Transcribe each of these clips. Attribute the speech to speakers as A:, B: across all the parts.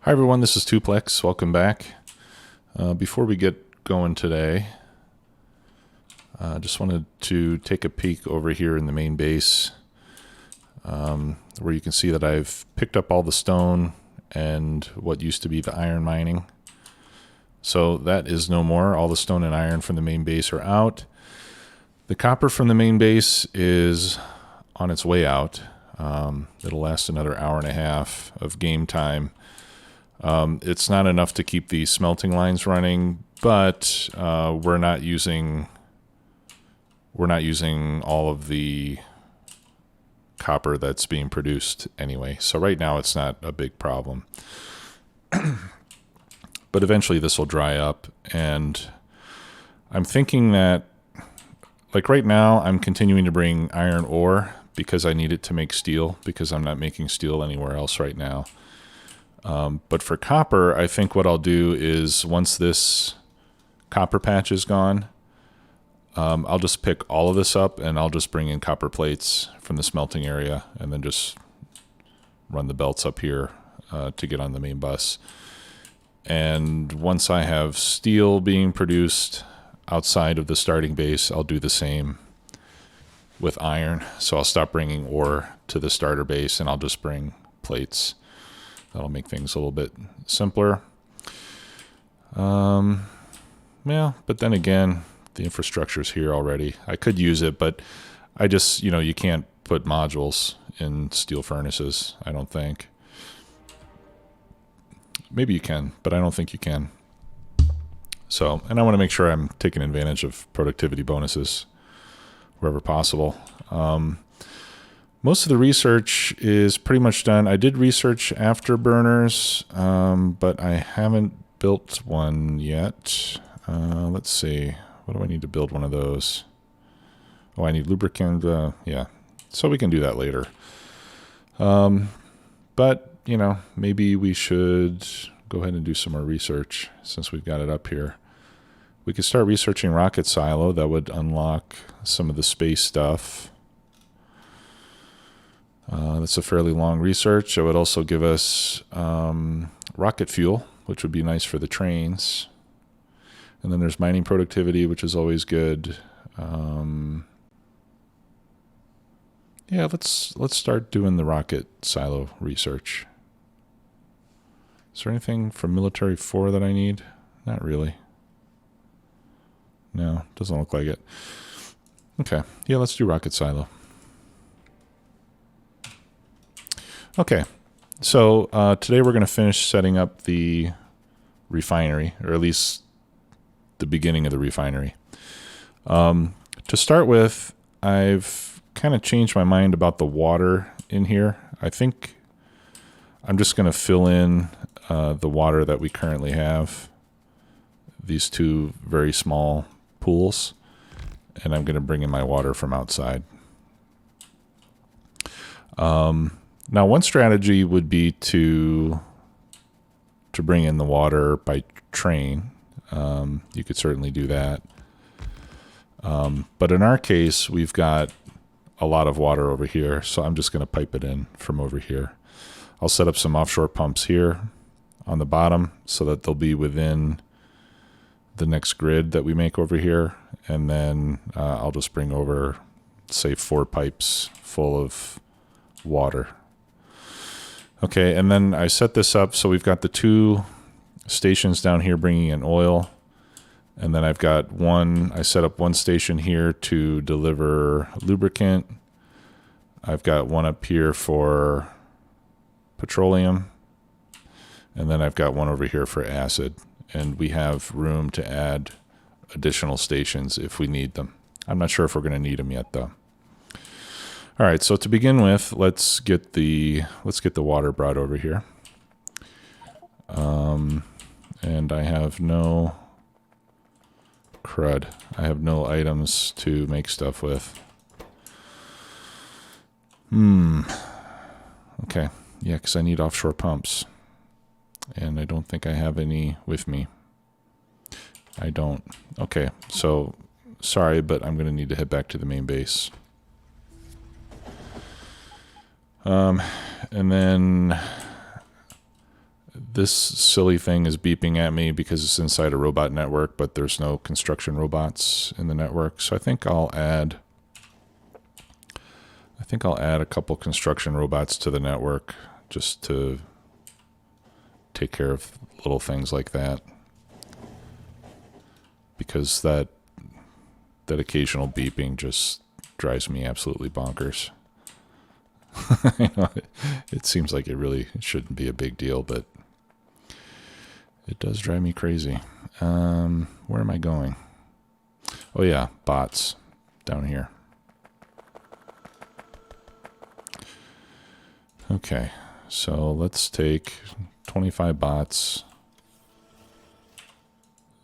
A: Hi everyone, this is Tuplex. Welcome back. Before we get going today, I just wanted to take a peek over here in the main base, where you can see that I've picked up all the stone and what used to be the iron mining. So that is no more. All the stone and iron from the main base are out. The copper from the main base is on its way out. It'll last another hour and a half of game time. It's not enough to keep the smelting lines running, but we're not using all of the copper that's being produced anyway. So right now it's not a big problem. But eventually this will dry up, and I'm thinking that, like right now, I'm continuing to bring iron ore because I need it to make steel, because I'm not making steel anywhere else right now. But for copper, I think what I'll do is, once this copper patch is gone, I'll just pick all of this up and I'll just bring in copper plates from the smelting area and then just run the belts up here to get on the main bus. And once I have steel being produced outside of the starting base, I'll do the same with iron. So I'll stop bringing ore to the starter base and I'll just bring plates. That'll make things a little bit simpler. Yeah, but then again, the infrastructure's here already. I could use it, but I just, you can't put modules in steel furnaces, I don't think. Maybe you can, but I don't think you can. So, and I want to make sure I'm taking advantage of productivity bonuses wherever possible. Most of the research is pretty much done. I did research afterburners, but I haven't built one yet. Let's see. What do I need to build one of those? Oh, I need lubricant. Yeah. So we can do that later. But, maybe we should go ahead and do some more research since we've got it up here. We could start researching rocket silo. That would unlock some of the space stuff. That's a fairly long research. It would also give us rocket fuel, which would be nice for the trains. And then there's mining productivity, which is always good. Yeah, let's start doing the rocket silo research. Is there anything from military 4 that I need? Not really. No, doesn't look like it. Okay, yeah, let's do rocket silo. Okay, so today we're going to finish setting up the refinery, or at least the beginning of the refinery. To start with, I've kind of changed my mind about the water in here. I think I'm just going to fill in the water that we currently have, these two very small pools, and I'm going to bring in my water from outside. Now, one strategy would be to bring in the water by train. You could certainly do that. But in our case, we've got a lot of water over here, so I'm just going to pipe it in from over here. I'll set up some offshore pumps here on the bottom so that they'll be within the next grid that we make over here. And then I'll just bring over, say, 4 pipes full of water. Okay, and then I set this up so we've got the 2 stations down here bringing in oil, and then I've got I set up one station here to deliver lubricant. I've got one up here for petroleum, and then I've got one over here for acid, and we have room to add additional stations if we need them. I'm not sure if we're going to need them yet, though. All right, so to begin with, let's get the water brought over here. And I have no crud. I have no items to make stuff with. Okay, yeah, because I need offshore pumps. And I don't think I have any with me. I don't. Okay, so sorry, but I'm going to need to head back to the main base. And then This silly thing is beeping at me because it's inside a robot network, but there's no construction robots in the network. So I think I'll add a couple construction robots to the network just to take care of little things like that. Because that occasional beeping just drives me absolutely bonkers. You know, it seems like it really shouldn't be a big deal, but it does drive me crazy. Where am I going? Oh yeah, bots down here. Okay, so let's take 25 bots.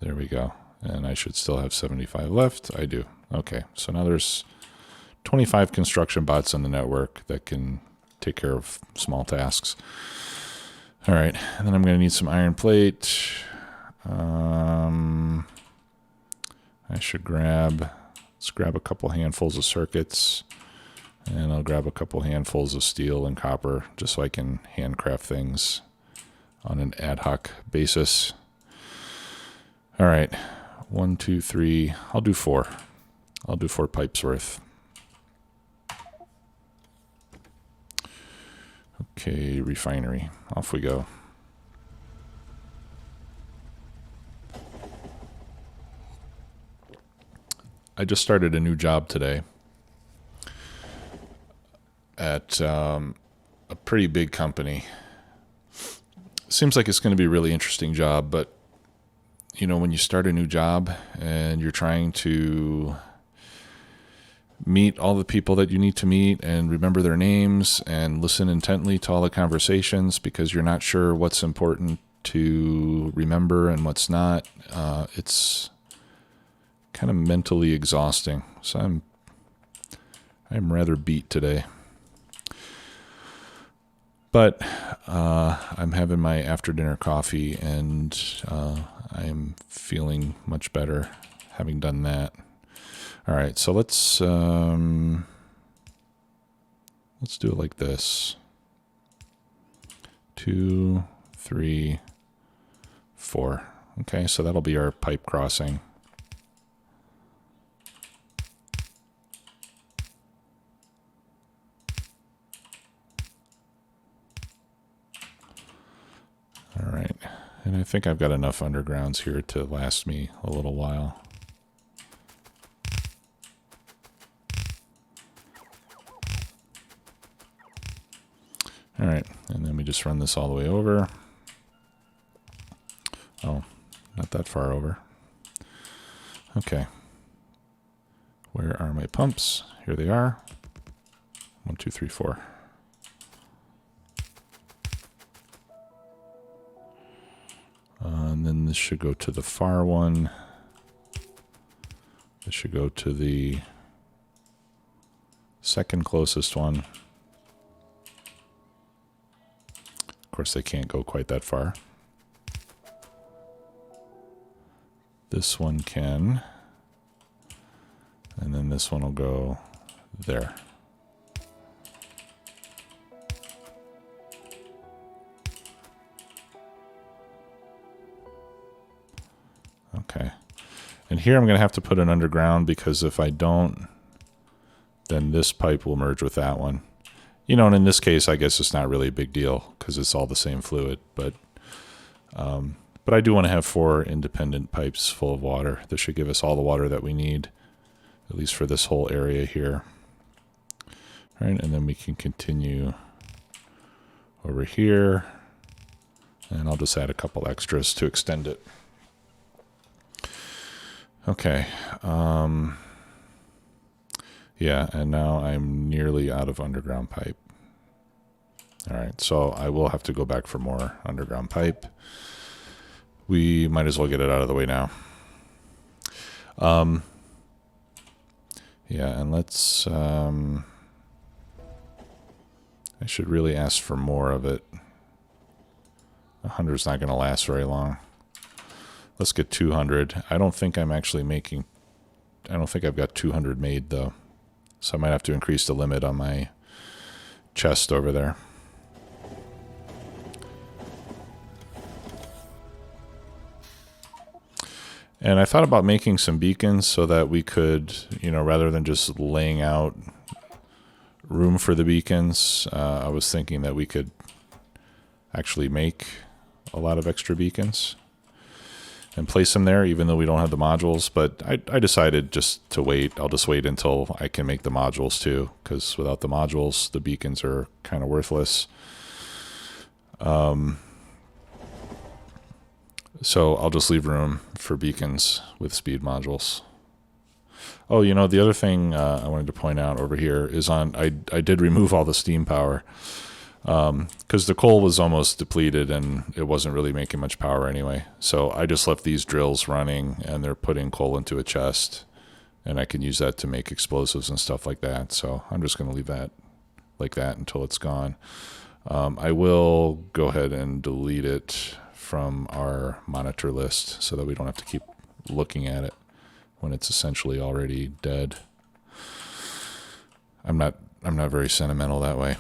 A: There we go. And I should still have 75 left. I do. Okay, so now there's 25 construction bots on the network that can take care of small tasks. All right, and then I'm going to need some iron plate. I should let's grab a couple handfuls of circuits, and I'll grab a couple handfuls of steel and copper just so I can handcraft things on an ad hoc basis. All right, 1, 2, 3, I'll do 4. I'll do 4 pipes worth. Okay, refinery. Off we go. I just started a new job today at a pretty big company. Seems like it's going to be a really interesting job, but you know, when you start a new job and you're trying to meet all the people that you need to meet and remember their names and listen intently to all the conversations because you're not sure what's important to remember and what's not, it's kind of mentally exhausting. So I'm rather beat today. But I'm having my after dinner coffee and I'm feeling much better having done that. All right, so let's do it like this. 2, 3, 4. Okay, so that'll be our pipe crossing. All right, and I think I've got enough undergrounds here to last me a little while. All right, and then we just run this all the way over. Oh, not that far over. Okay. Where are my pumps? Here they are. 1, 2, 3, 4. And then this should go to the far one. This should go to the second closest one. Of course, they can't go quite that far. This one can. And then this one will go there. Okay. And here I'm going to have to put an underground because if I don't, then this pipe will merge with that one. You know, and in this case, I guess it's not really a big deal because it's all the same fluid. But I do want to have 4 independent pipes full of water. This should give us all the water that we need, at least for this whole area here. All right, and then we can continue over here. And I'll just add a couple extras to extend it. Okay. Yeah, and now I'm nearly out of underground pipe. All right, so I will have to go back for more underground pipe. We might as well get it out of the way now. Yeah, and let's... I should really ask for more of it. 100's not going to last very long. Let's get 200. I don't think I'm actually making... I don't think I've got 200 made, though. So I might have to increase the limit on my chest over there. And I thought about making some beacons so that we could, you know, rather than just laying out room for the beacons, I was thinking that we could actually make a lot of extra beacons and place them there, even though we don't have the modules. But I decided just to wait. I'll just wait until I can make the modules too, because without the modules, the beacons are kind of worthless. So I'll just leave room for beacons with speed modules. Oh, you know, the other thing I wanted to point out over here is I did remove all the steam power because the coal was almost depleted and it wasn't really making much power anyway. So I just left these drills running and they're putting coal into a chest, and I can use that to make explosives and stuff like that. So I'm just going to leave that like that until it's gone. I will go ahead and delete it from our monitor list so that we don't have to keep looking at it when it's essentially already dead. I'm not very sentimental that way.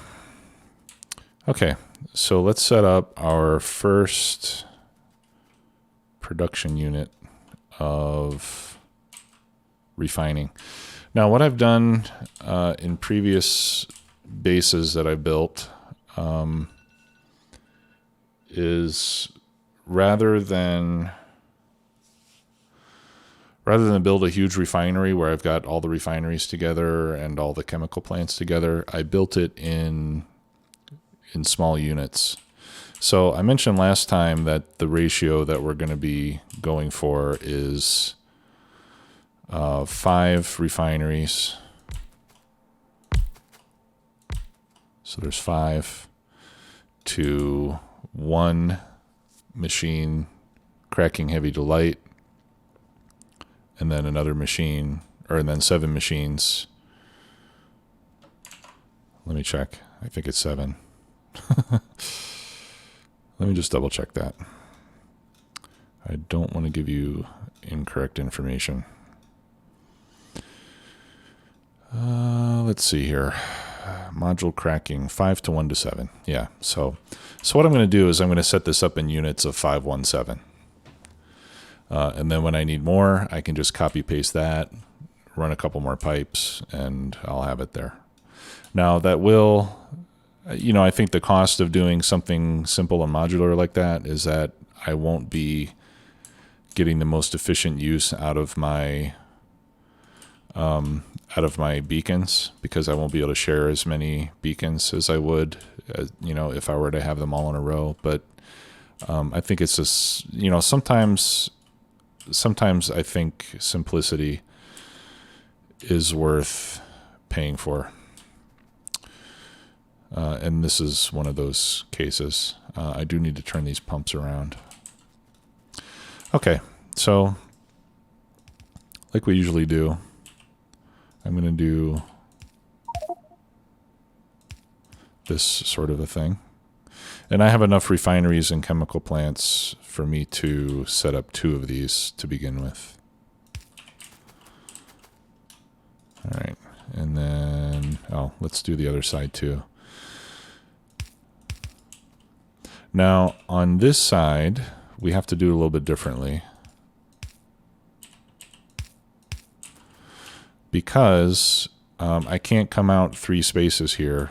A: Okay, so let's set up our first production unit of refining. Now, what I've done in previous bases that I built is rather than build a huge refinery where I've got all the refineries together and all the chemical plants together, I built it in small units. So I mentioned last time that the ratio that we're going to be going for is 5 refineries. So there's 5 to 1 machine cracking heavy to light, and then another machine, and then 7 machines. Let me check. I think it's 7. Let me just double check that. I don't want to give you incorrect information. Let's see here. Module cracking 5 to 1 to 7. Yeah. So what I'm going to do is I'm going to set this up in units of 517. And then when I need more, I can just copy paste that, run a couple more pipes, and I'll have it there. Now that will, you know, I think the cost of doing something simple and modular like that is that I won't be getting the most efficient use out of my beacons, because I won't be able to share as many beacons as I would, you know, if I were to have them all in a row. But I think it's just, you know, sometimes I think simplicity is worth paying for. And this is one of those cases. I do need to turn these pumps around. Okay, so like we usually do, I'm going to do this sort of a thing. And I have enough refineries and chemical plants for me to set up 2 of these to begin with. All right, and then, let's do the other side too. Now, on this side, we have to do it a little bit differently, because I can't come out 3 spaces here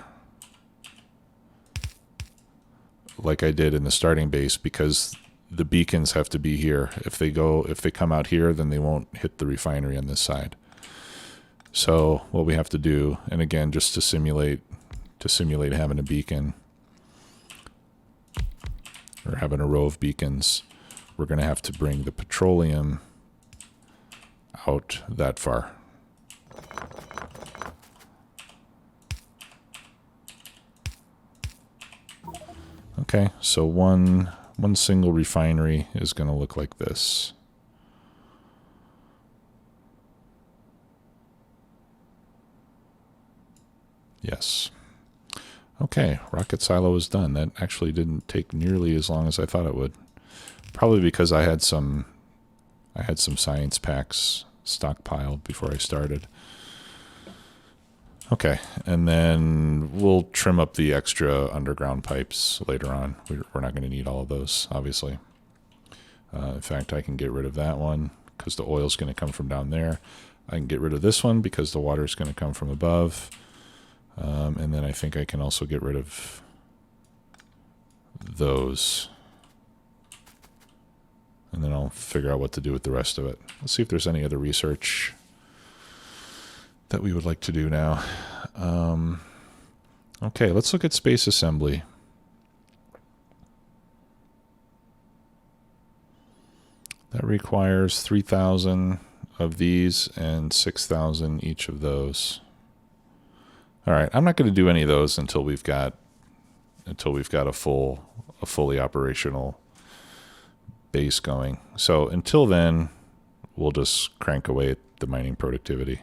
A: like I did in the starting base, because the beacons have to be here. If they come out here, then they won't hit the refinery on this side. So what we have to do, and again, just to simulate having a beacon or having a row of beacons, we're going to have to bring the petroleum out that far. Okay, so one single refinery is going to look like this. Yes. Okay, rocket silo is done. That actually didn't take nearly as long as I thought it would. Probably because I had some science packs stockpiled before I started. Okay, and then we'll trim up the extra underground pipes later on. We're not going to need all of those, obviously. In fact, I can get rid of that one, because the oil is going to come from down there. I can get rid of this one because the water is going to come from above. And then I think I can also get rid of those. And then I'll figure out what to do with the rest of it. Let's see if there's any other research that we would like to do now. Okay, let's look at space assembly. That requires 3,000 of these and 6,000 each of those. All right, I'm not going to do any of those until we've got a fully operational base going. So until then, we'll just crank away at the mining productivity.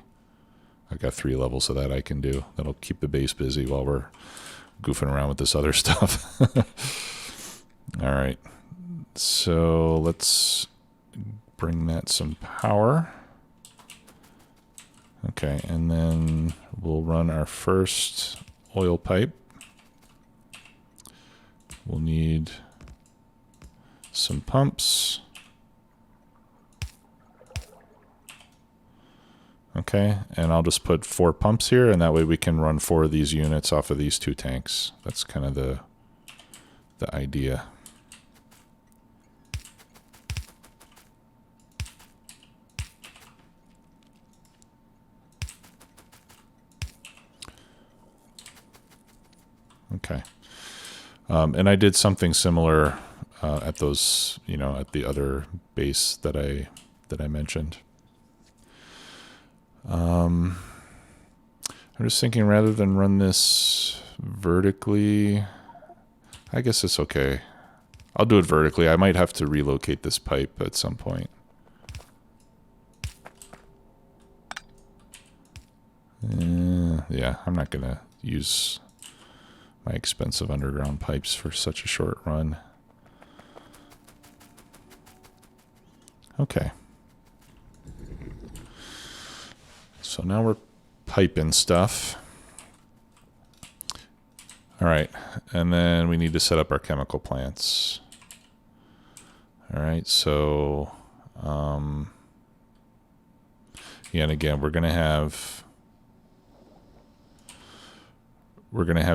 A: I've got 3 levels of that I can do. That'll keep the base busy while we're goofing around with this other stuff. All right, so let's bring that some power. Okay, and then we'll run our first oil pipe. We'll need some pumps. Okay, and I'll just put 4 pumps here, and that way we can run 4 of these units off of these 2 tanks. That's kind of the idea. Okay. And I did something similar at those, at the other base that I mentioned. I'm just thinking rather than run this vertically, I guess it's okay. I'll do it vertically. I might have to relocate this pipe at some point. Yeah, I'm not going to use my expensive underground pipes for such a short run. Okay. So now we're piping stuff. All right, and then we need to set up our chemical plants. All right, so yeah, and again, we're gonna have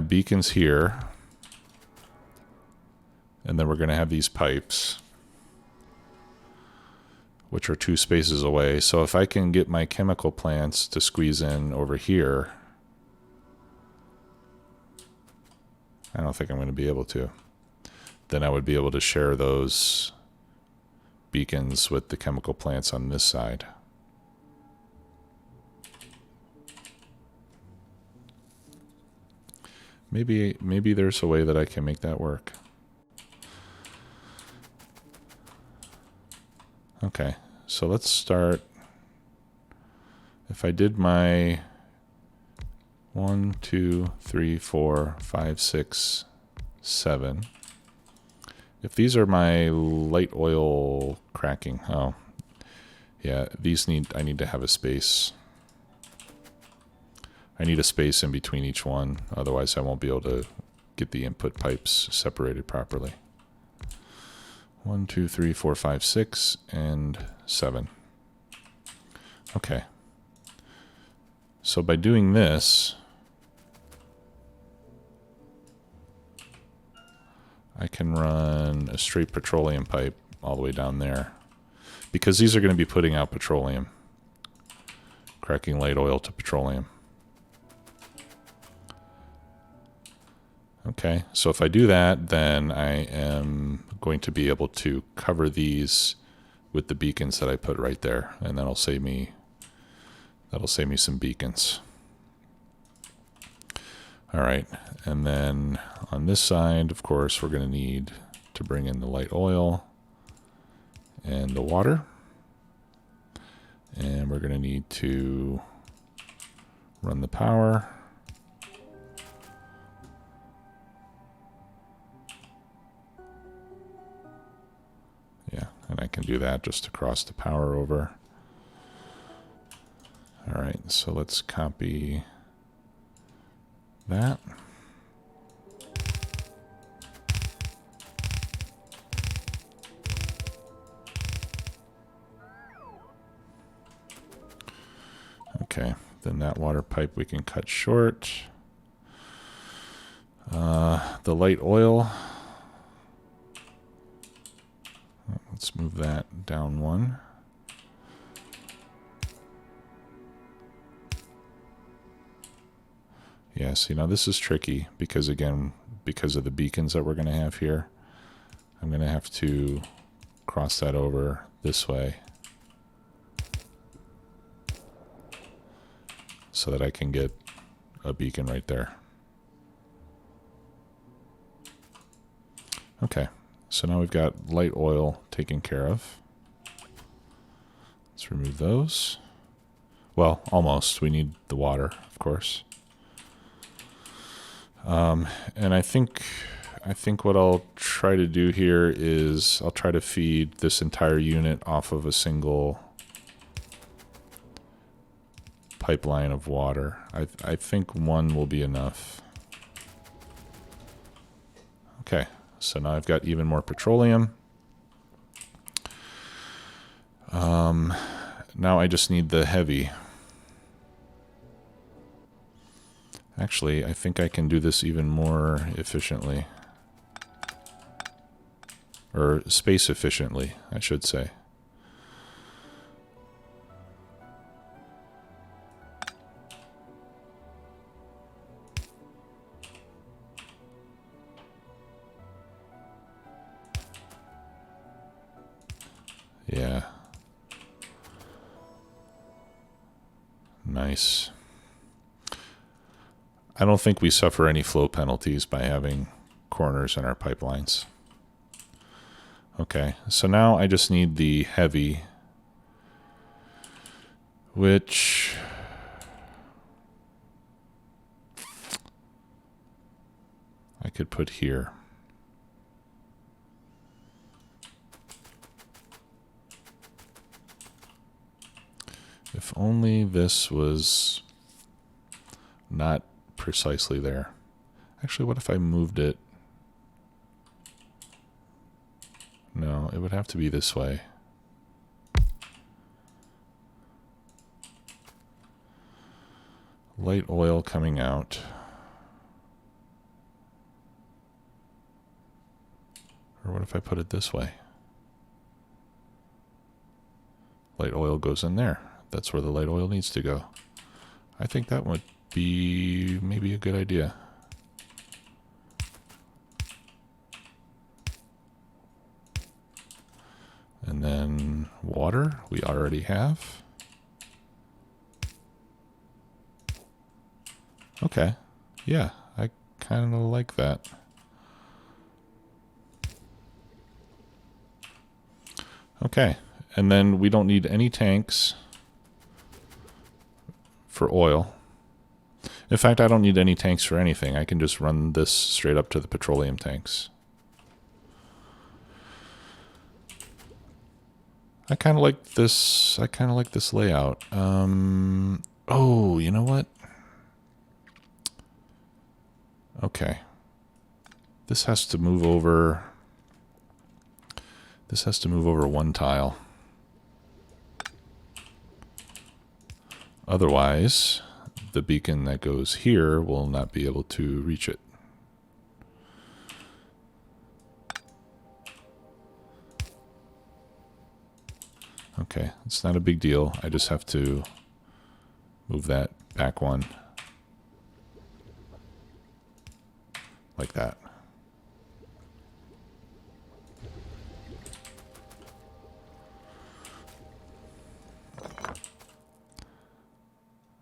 A: beacons here, and then we're gonna have these pipes, which are 2 spaces away. So if I can get my chemical plants to squeeze in over here, I don't think I'm going to be able to. Then I would be able to share those beacons with the chemical plants on this side. Maybe there's a way that I can make that work. Okay, so let's start. If I did my 1, 2, 3, 4, 5, 6, 7. If these are my light oil cracking, oh, yeah, I need to have a space. I need a space in between each one, otherwise I won't be able to get the input pipes separated properly. 1, 2, 3, 4, 5, 6, and 7. Okay. So by doing this, I can run a straight petroleum pipe all the way down there, because these are going to be putting out petroleum, cracking light oil to petroleum. Okay, so if I do that, then I am going to be able to cover these with the beacons that I put right there, and that'll save me some beacons. All right, and then on this side, of course, we're going to need to bring in the light oil and the water, and we're going to need to run the power. Yeah, and I can do that just to cross the power over. All right, so let's copy that. Okay, then that water pipe we can cut short. The light oil, let's move that down one. Yeah, see, now this is tricky because, again, because of the beacons that we're going to have here, I'm going to have to cross that over this way so that I can get a beacon right there. Okay, so now we've got light oil taken care of. Let's remove those. Well, almost. We need the water, of course. And I think what I'll try to do here is I'll try to feed this entire unit off of a single pipeline of water. I think one will be enough. Okay, so now I've got even more petroleum. Now I just need the heavy. Actually, I think I can do this even more efficiently. Or space efficiently, I should say. Yeah. Nice. I don't think we suffer any flow penalties by having corners in our pipelines. Okay, so now I just need the heavy, which I could put here. If only this was not precisely there. Actually, what if I moved it? No, it would have to be this way. Light oil coming out. Or what if I put it this way? Light oil goes in there. That's where the light oil needs to go. I think that would be maybe a good idea. And then water we already have. Okay, yeah, I kind of like that. Okay, and then we don't need any tanks for oil. In fact, I don't need any tanks for anything. I can just run this straight up to the petroleum tanks. I kind of like this. I kind of like this layout. Oh, you know what? Okay. This has to move over. This has to move over one tile. Otherwise, the beacon that goes here will not be able to reach it. Okay, it's not a big deal. I just have to move that back one. Like that.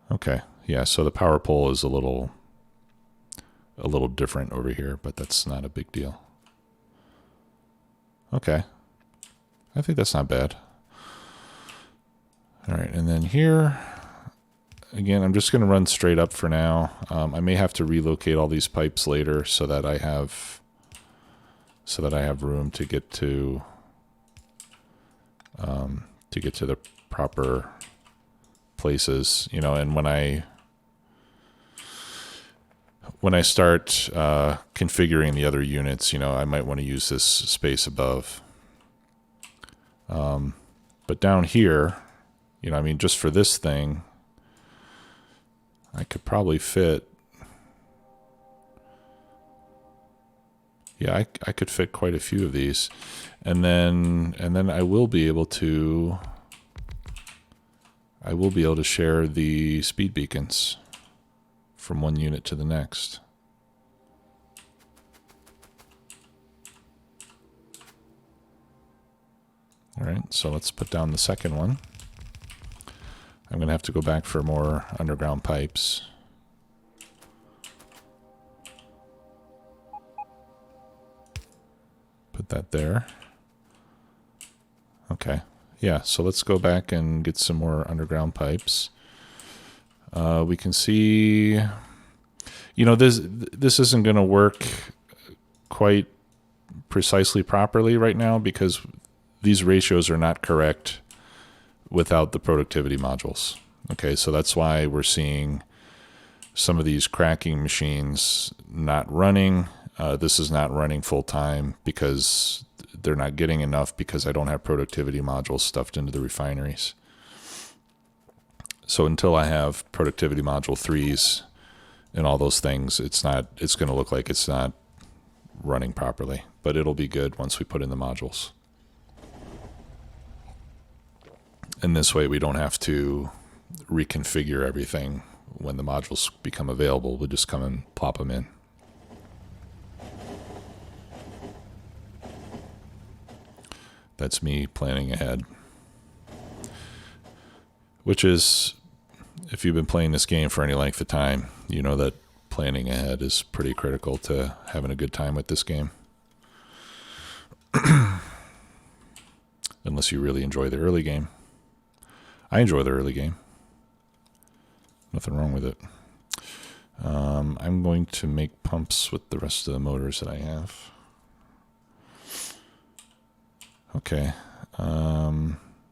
A: Okay, yeah, so the power pole is a little different over here, but that's not a big deal. Okay, I think that's not bad. All right, and then here, again, I'm just going to run straight up for now. I may have to relocate all these pipes later so that I have room to get to the proper places, you know. And when I start configuring the other units, you know, I might want to use this space above. But down here, you know, I mean, just for this thing, I could probably fit. Yeah, I could fit quite a few of these, and then I will be able to. I will be able to share the speed beacons from one unit to the next. All right, so let's put down the second one. I'm going to have to go back for more underground pipes. Put that there. Okay. Yeah, so let's go back and get some more underground pipes. We can see, you know, this isn't going to work quite precisely properly right now because these ratios are not correct without the productivity modules. Okay, so that's why we're seeing some of these cracking machines not running. This is not running full time because they're not getting enough because I don't have productivity modules stuffed into the refineries. So until I have productivity module 3s and all those things, it's going to look like it's not running properly, but it'll be good once we put in the modules. And this way we don't have to reconfigure everything when the modules become available. We'll just come and plop them in. That's me planning ahead. Which is, if you've been playing this game for any length of time, you know that planning ahead is pretty critical to having a good time with this game. Unless you really enjoy the early game. I enjoy the early game. Nothing wrong with it. I'm going to make pumps with the rest of the motors that I have. Okay.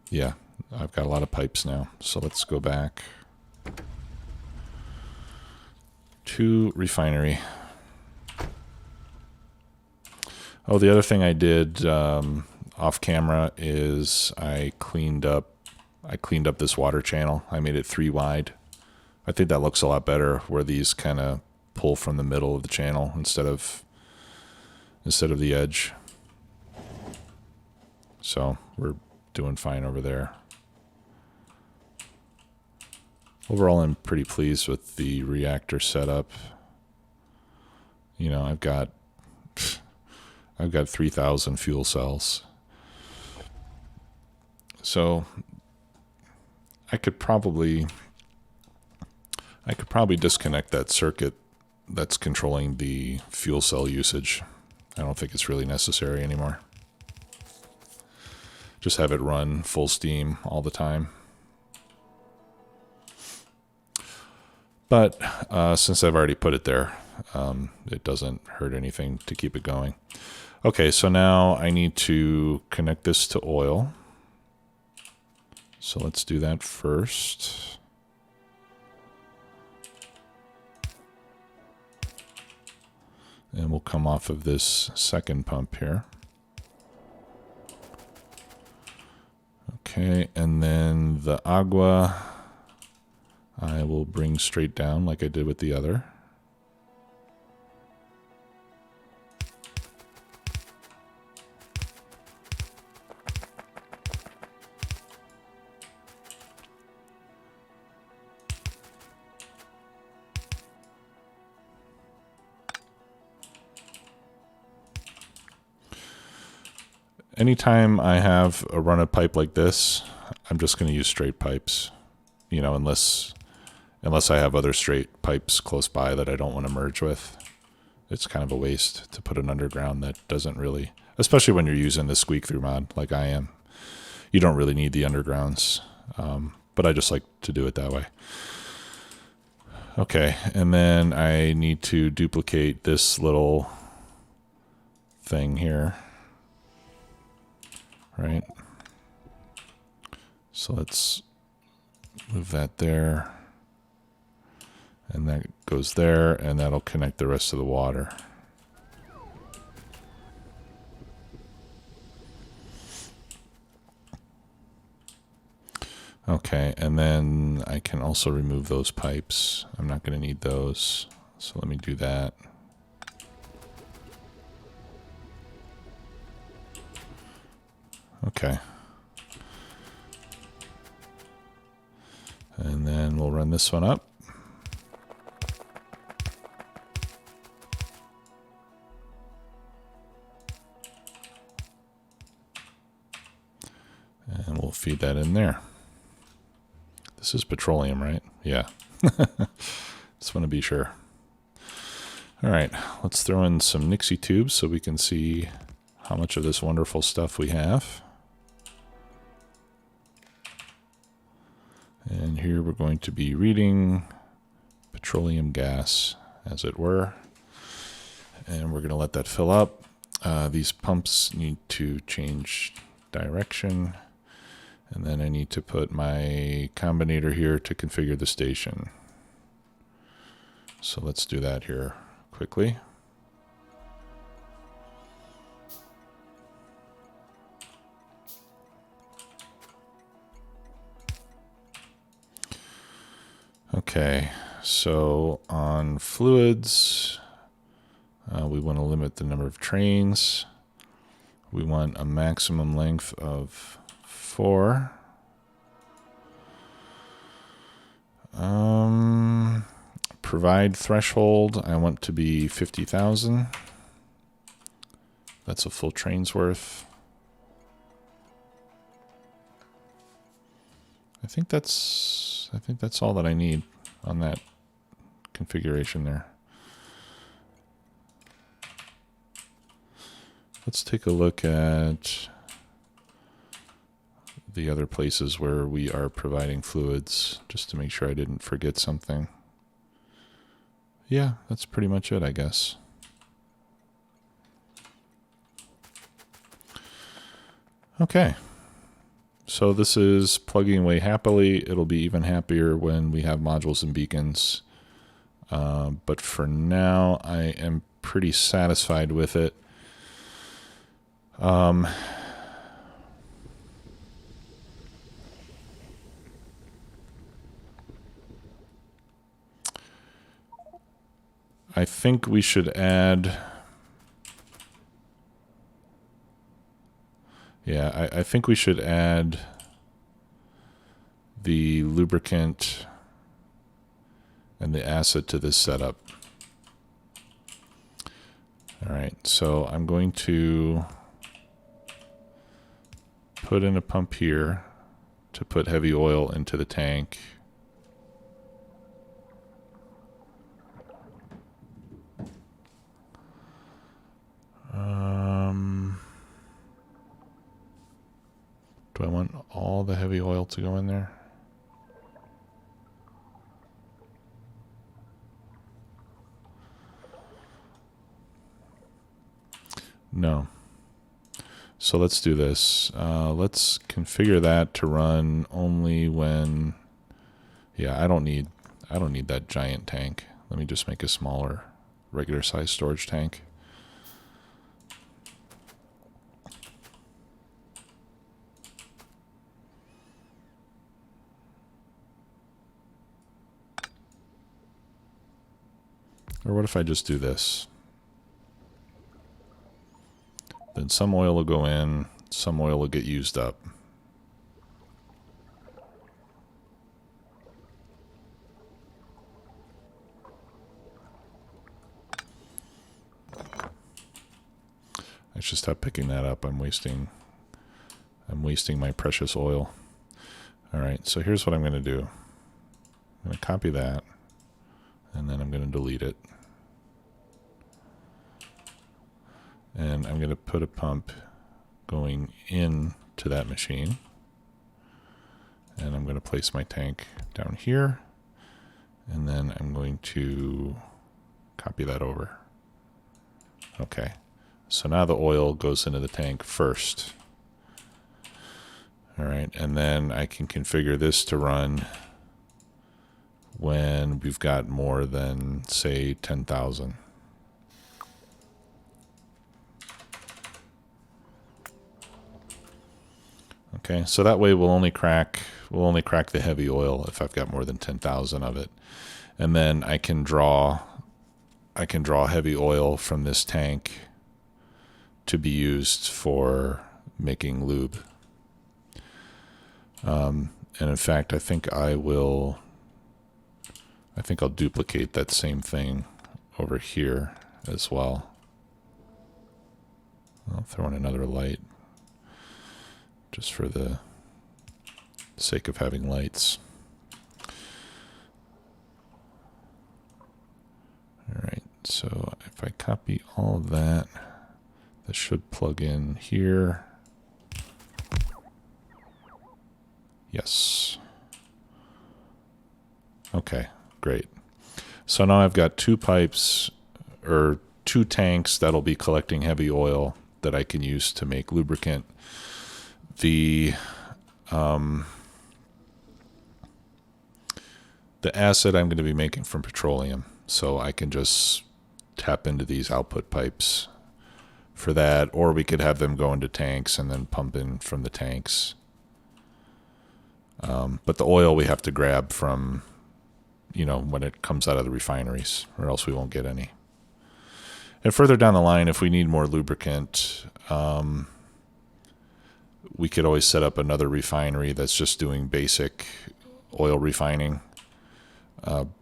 A: Yeah, I've got a lot of pipes now. So let's go back to Refinery. Oh, the other thing I did off camera is I cleaned up this water channel. I made it 3 wide. I think that looks a lot better where these kind of pull from the middle of the channel instead of the edge. So we're doing fine over there. Overall, I'm pretty pleased with the reactor setup. You know, I've got 3,000 fuel cells. So I could probably disconnect that circuit that's controlling the fuel cell usage. I don't think it's really necessary anymore. Just have it run full steam all the time. But since I've already put it there, it doesn't hurt anything to keep it going. Okay, so now I need to connect this to oil. So let's do that first. And we'll come off of this second pump here. Okay, and then the agua I will bring straight down like I did with the other. Anytime I have a run of pipe like this, I'm just going to use straight pipes, you know, unless I have other straight pipes close by that I don't want to merge with. It's kind of a waste to put an underground that doesn't really, especially when you're using the squeak through mod like I am. You don't really need the undergrounds, but I just like to do it that way. Okay, and then I need to duplicate this little thing here. Right, so let's move that there, and that goes there, and that'll connect the rest of the water. Okay, and then I can also remove those pipes. I'm not going to need those, so let me do that. Okay. And then we'll run this one up. And we'll feed that in there. This is petroleum, right? Yeah. Just want to be sure. All right, let's throw in some Nixie tubes so we can see how much of this wonderful stuff we have. And here we're going to be reading petroleum gas, as it were. And we're going to let that fill up. These pumps need to change direction. And then I need to put my combinator here to configure the station. So let's do that here quickly. Okay, so on fluids, we want to limit the number of trains. We want a maximum length of 4. Provide threshold, I want to be 50,000. That's a full train's worth. I think that's all that I need on that configuration there. Let's take a look at the other places where we are providing fluids, just to make sure I didn't forget something. Yeah, that's pretty much it, I guess. Okay. So this is plugging away happily. It'll be even happier when we have modules and beacons. But for now, I am pretty satisfied with it. I think we should add... Yeah, I think we should add the lubricant and the acid to this setup. All right, so I'm going to put in a pump here to put heavy oil into the tank. Do I want all the heavy oil to go in there? No. So let's do this. Let's configure that to run only when... Yeah, I don't need that giant tank. Let me just make a smaller, regular size storage tank. Or what if I just do this? Then some oil will go in, some oil will get used up. I should stop picking that up. I'm wasting my precious oil. All right, so here's what I'm going to do. I'm going to copy that, and then I'm going to delete it. And I'm going to put a pump going into that machine. And I'm going to place my tank down here. And then I'm going to copy that over. Okay. So now the oil goes into the tank first. All right. And then I can configure this to run when we've got more than, say, 10,000. Okay, so that way we'll only crack the heavy oil if I've got more than 10,000 of it, and then I can draw heavy oil from this tank to be used for making lube. And in fact, I think I'll duplicate that same thing over here as well. I'll throw in another light just for the sake of having lights. All right, so if I copy all of that, this should plug in here. Yes. Okay, great. So now I've got two pipes, or two tanks that'll be collecting heavy oil that I can use to make lubricant. The acid I'm going to be making from petroleum, so I can just tap into these output pipes for that, or we could have them go into tanks and then pump in from the tanks. But the oil we have to grab from, when it comes out of the refineries, or else we won't get any. And further down the line, if we need more lubricant, we could always set up another refinery that's just doing basic oil refining,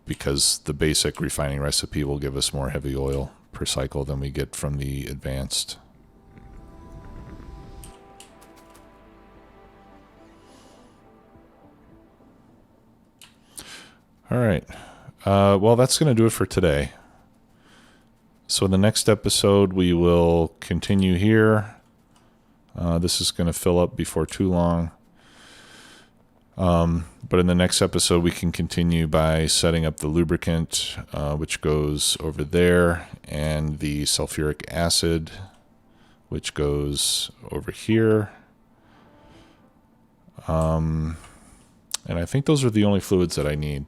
A: because the basic refining recipe will give us more heavy oil per cycle than we get from the advanced. All right. Well, that's going to do it for today. So in the next episode, we will continue here. This is going to fill up before too long. But in the next episode, we can continue by setting up the lubricant, which goes over there, and the sulfuric acid, which goes over here. And I think those are the only fluids that I need.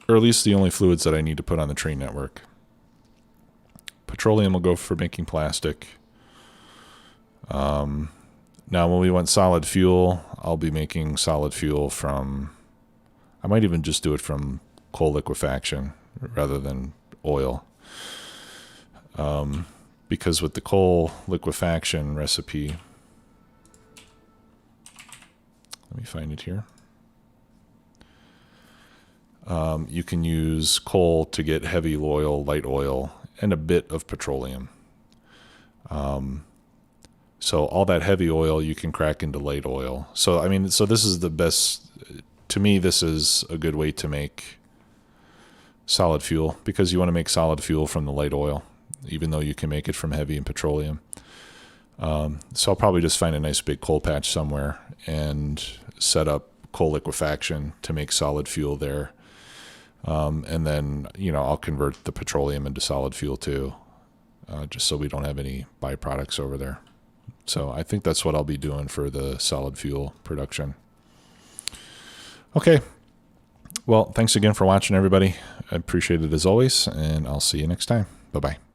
A: Or at least the only fluids that I need to put on the train network. Petroleum will go for making plastic. Now, when we want solid fuel, I'll be making solid fuel from, I might even just do it from coal liquefaction rather than oil. Because with the coal liquefaction recipe, let me find it here. You can use coal to get heavy oil, light oil, and a bit of petroleum. So all that heavy oil you can crack into light oil. So, so this is the best, to me, this is a good way to make solid fuel, because you want to make solid fuel from the light oil, even though you can make it from heavy and petroleum. So I'll probably just find a nice big coal patch somewhere and set up coal liquefaction to make solid fuel there. And then, I'll convert the petroleum into solid fuel too, just so we don't have any byproducts over there. So I think that's what I'll be doing for the solid fuel production. Okay. Well, thanks again for watching, everybody. I appreciate it as always, and I'll see you next time. Bye-bye.